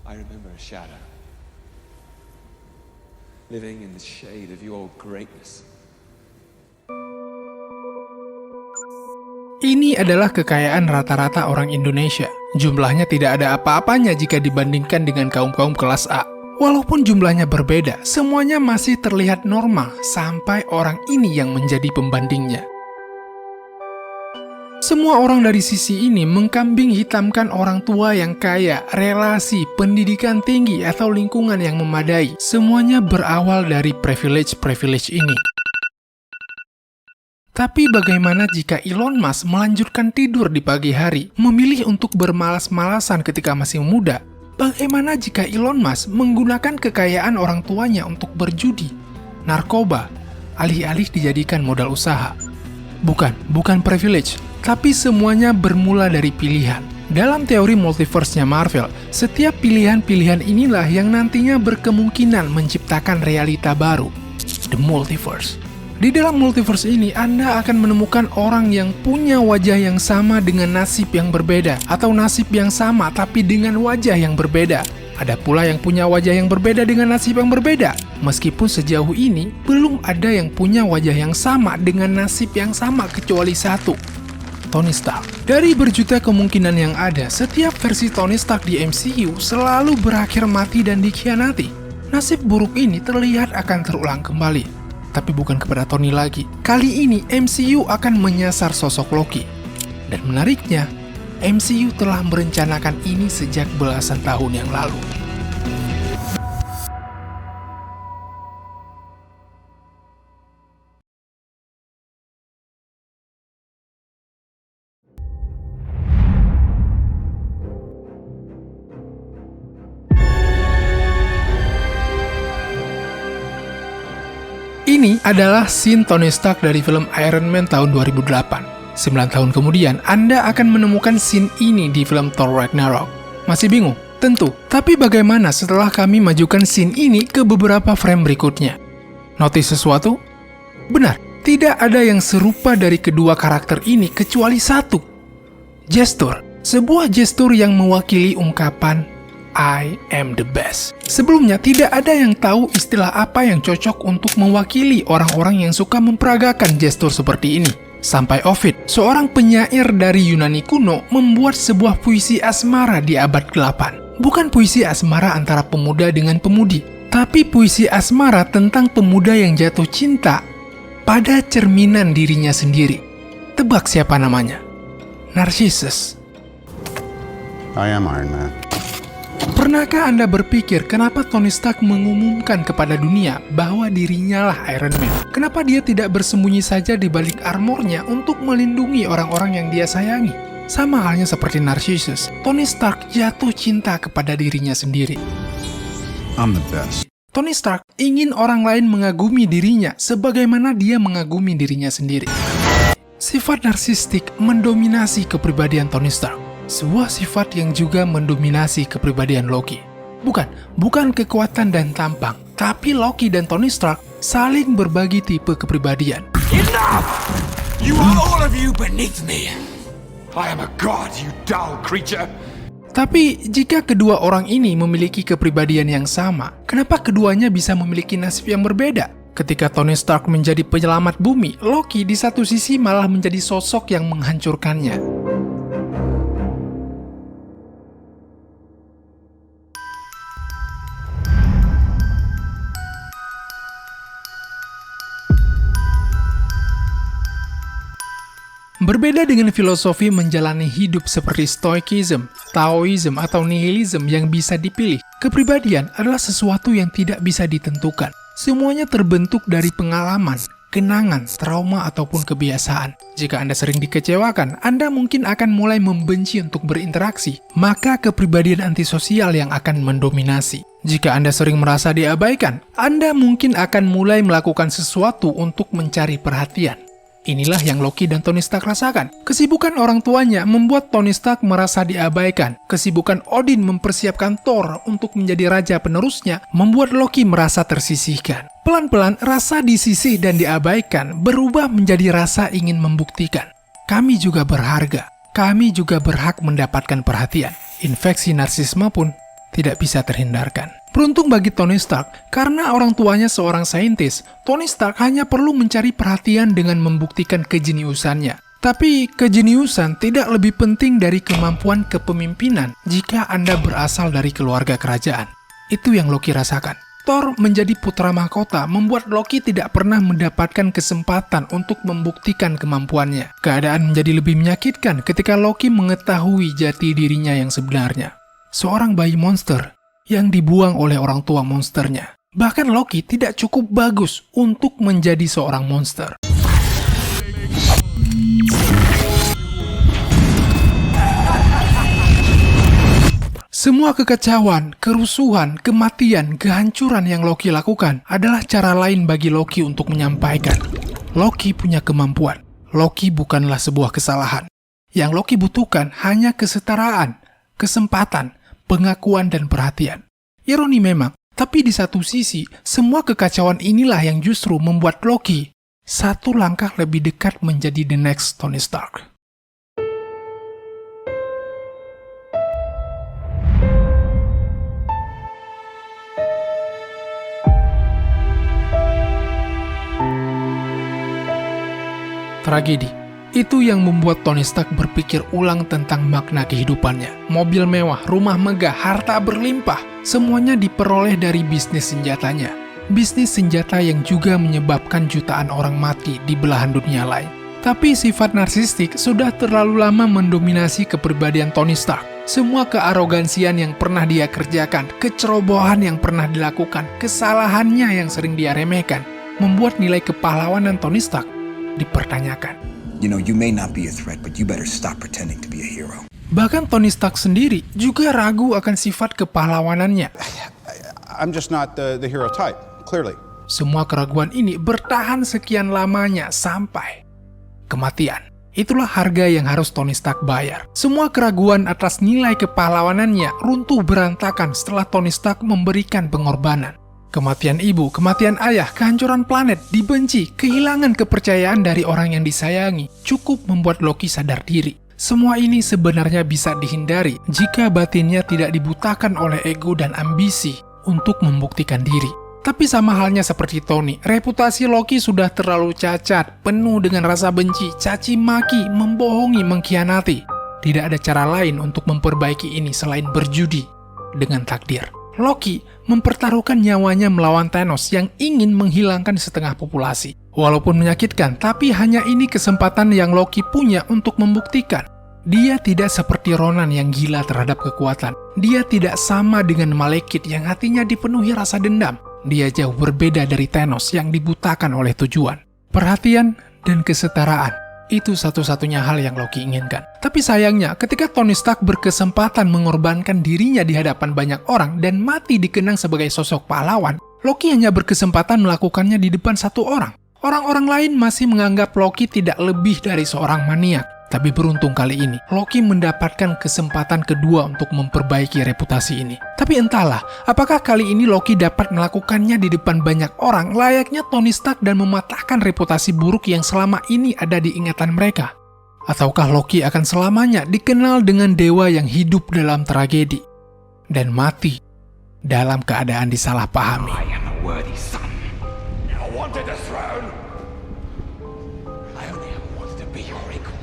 I remember a shadow, living in the shade of your greatness. Ini adalah kekayaan rata-rata orang Indonesia. Jumlahnya tidak ada apa-apanya jika dibandingkan dengan kaum-kaum kelas A. Walaupun jumlahnya berbeda, semuanya masih terlihat normal sampai orang ini yang menjadi pembandingnya. Semua orang dari sisi ini mengkambing hitamkan orang tua yang kaya, relasi, pendidikan tinggi, atau lingkungan yang memadai. Semuanya berawal dari privilege ini. Tapi bagaimana jika Elon Musk melanjutkan tidur di pagi hari, memilih untuk bermalas-malasan ketika masih muda? Bagaimana jika Elon Musk menggunakan kekayaan orang tuanya untuk berjudi, narkoba, alih-alih dijadikan modal usaha? Bukan privilege, tapi semuanya bermula dari pilihan. Dalam teori multiverse-nya Marvel, setiap pilihan-pilihan inilah yang nantinya berkemungkinan menciptakan realita baru, the multiverse. Di dalam multiverse ini, Anda akan menemukan orang yang punya wajah yang sama dengan nasib yang berbeda, atau nasib yang sama tapi dengan wajah yang berbeda. Ada pula yang punya wajah yang berbeda dengan nasib yang berbeda. Meskipun sejauh ini, belum ada yang punya wajah yang sama dengan nasib yang sama kecuali satu, Tony Stark. Dari berjuta kemungkinan yang ada, setiap versi Tony Stark di MCU selalu berakhir mati dan dikhianati. Nasib buruk ini terlihat akan terulang kembali. Tapi bukan kepada Tony lagi. Kali ini MCU akan menyasar sosok Loki. Dan menariknya, MCU telah merencanakan ini sejak belasan tahun yang lalu. Ini adalah scene Tony Stark dari film Iron Man tahun 2008. 9 tahun kemudian, Anda akan menemukan scene ini di film Thor Ragnarok. Masih bingung? Tentu. Tapi bagaimana setelah kami majukan scene ini ke beberapa frame berikutnya? Notice sesuatu? Benar, tidak ada yang serupa dari kedua karakter ini kecuali satu. Gestur. Sebuah gestur yang mewakili ungkapan I am the best. Sebelumnya, tidak ada yang tahu istilah apa yang cocok untuk mewakili orang-orang yang suka memperagakan gestur seperti ini. Sampai Ovid, seorang penyair dari Yunani kuno, membuat sebuah puisi asmara di abad ke-8. Bukan puisi asmara antara pemuda dengan pemudi, tapi puisi asmara tentang pemuda yang jatuh cinta pada cerminan dirinya sendiri. Tebak siapa namanya? Narcissus. I am Iron Man. Pernahkah Anda berpikir kenapa Tony Stark mengumumkan kepada dunia bahwa dirinya lah Iron Man? Kenapa dia tidak bersembunyi saja di balik armornya untuk melindungi orang-orang yang dia sayangi? Sama halnya seperti Narcissus, Tony Stark jatuh cinta kepada dirinya sendiri. I'm the best. Tony Stark ingin orang lain mengagumi dirinya sebagaimana dia mengagumi dirinya sendiri. Sifat narsistik mendominasi kepribadian Tony Stark. Sebuah sifat yang juga mendominasi kepribadian Loki. Bukan kekuatan dan tampang, tapi Loki dan Tony Stark saling berbagi tipe kepribadian. Enough! You are all of you beneath me. I am a god, you dull creature. Tapi jika kedua orang ini memiliki kepribadian yang sama, kenapa keduanya bisa memiliki nasib yang berbeda? Ketika Tony Stark menjadi penyelamat bumi, Loki di satu sisi malah menjadi sosok yang menghancurkannya. Berbeda dengan filosofi menjalani hidup seperti Stoicism, Taoism, atau Nihilism yang bisa dipilih, kepribadian adalah sesuatu yang tidak bisa ditentukan. Semuanya terbentuk dari pengalaman, kenangan, trauma, ataupun kebiasaan. Jika Anda sering dikecewakan, Anda mungkin akan mulai membenci untuk berinteraksi, maka kepribadian antisosial yang akan mendominasi. Jika Anda sering merasa diabaikan, Anda mungkin akan mulai melakukan sesuatu untuk mencari perhatian. Inilah yang Loki dan Tony Stark rasakan. Kesibukan orang tuanya membuat Tony Stark merasa diabaikan. Kesibukan Odin mempersiapkan Thor untuk menjadi raja penerusnya membuat Loki merasa tersisihkan. Pelan-pelan, rasa disisih dan diabaikan berubah menjadi rasa ingin membuktikan. Kami juga berharga. Kami juga berhak mendapatkan perhatian. Infeksi narsisme pun tidak bisa terhindarkan. Beruntung bagi Tony Stark, karena orang tuanya seorang saintis, Tony Stark hanya perlu mencari perhatian dengan membuktikan kejeniusannya. Tapi kejeniusan tidak lebih penting dari kemampuan kepemimpinan jika Anda berasal dari keluarga kerajaan. Itu yang Loki rasakan. Thor menjadi putra mahkota membuat Loki tidak pernah mendapatkan kesempatan untuk membuktikan kemampuannya. Keadaan menjadi lebih menyakitkan ketika Loki mengetahui jati dirinya yang sebenarnya. Seorang bayi monster yang dibuang oleh orang tua monsternya. Bahkan Loki tidak cukup bagus untuk menjadi seorang monster. Semua kekacauan, kerusuhan, kematian, kehancuran yang Loki lakukan adalah cara lain bagi Loki untuk menyampaikan. Loki punya kemampuan. Loki bukanlah sebuah kesalahan. Yang Loki butuhkan hanya kesetaraan, kesempatan, pengakuan, dan perhatian. Ironi memang, tapi di satu sisi, semua kekacauan inilah yang justru membuat Loki satu langkah lebih dekat menjadi the next Tony Stark. Tragedi. Itu yang membuat Tony Stark berpikir ulang tentang makna kehidupannya. Mobil mewah, rumah megah, harta berlimpah, semuanya diperoleh dari bisnis senjatanya. Bisnis senjata yang juga menyebabkan jutaan orang mati di belahan dunia lain. Tapi sifat narsistik sudah terlalu lama mendominasi kepribadian Tony Stark. Semua kearogansian yang pernah dia kerjakan, kecerobohan yang pernah dilakukan, kesalahannya yang sering dia remehkan, membuat nilai kepahlawanan Tony Stark dipertanyakan. You know, you may not be a threat, but you better stop pretending to be a hero. Bahkan Tony Stark sendiri juga ragu akan sifat kepahlawanannya. I'm just not the hero type, clearly. Semua keraguan ini bertahan sekian lamanya sampai kematian. Itulah harga yang harus Tony Stark bayar. Semua keraguan atas nilai kepahlawanannya runtuh berantakan setelah Tony Stark memberikan pengorbanan. Kematian ibu, kematian ayah, kehancuran planet, dibenci, kehilangan kepercayaan dari orang yang disayangi, cukup membuat Loki sadar diri. Semua ini sebenarnya bisa dihindari jika batinnya tidak dibutakan oleh ego dan ambisi untuk membuktikan diri. Tapi sama halnya seperti Tony, reputasi Loki sudah terlalu cacat, penuh dengan rasa benci, caci maki, membohongi, mengkhianati. Tidak ada cara lain untuk memperbaiki ini selain berjudi dengan takdir. Loki mempertaruhkan nyawanya melawan Thanos yang ingin menghilangkan setengah populasi. Walaupun menyakitkan, tapi hanya ini kesempatan yang Loki punya untuk membuktikan. Dia tidak seperti Ronan yang gila terhadap kekuatan. Dia tidak sama dengan Malekith yang hatinya dipenuhi rasa dendam. Dia jauh berbeda dari Thanos yang dibutakan oleh tujuan. Perhatian dan kesetaraan. Itu satu-satunya hal yang Loki inginkan. Tapi sayangnya, ketika Tony Stark berkesempatan mengorbankan dirinya di hadapan banyak orang dan mati dikenang sebagai sosok pahlawan, Loki hanya berkesempatan melakukannya di depan satu orang. Orang-orang lain masih menganggap Loki tidak lebih dari seorang maniak. Tapi beruntung kali ini, Loki mendapatkan kesempatan kedua untuk memperbaiki reputasi ini. Tapi entahlah, apakah kali ini Loki dapat melakukannya di depan banyak orang layaknya Tony Stark dan mematahkan reputasi buruk yang selama ini ada di ingatan mereka? Ataukah Loki akan selamanya dikenal dengan dewa yang hidup dalam tragedi dan mati dalam keadaan disalahpahami? I am a worthy son. I wanted the throne. I only ever wanted to be your equal.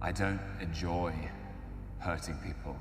I don't enjoy hurting people.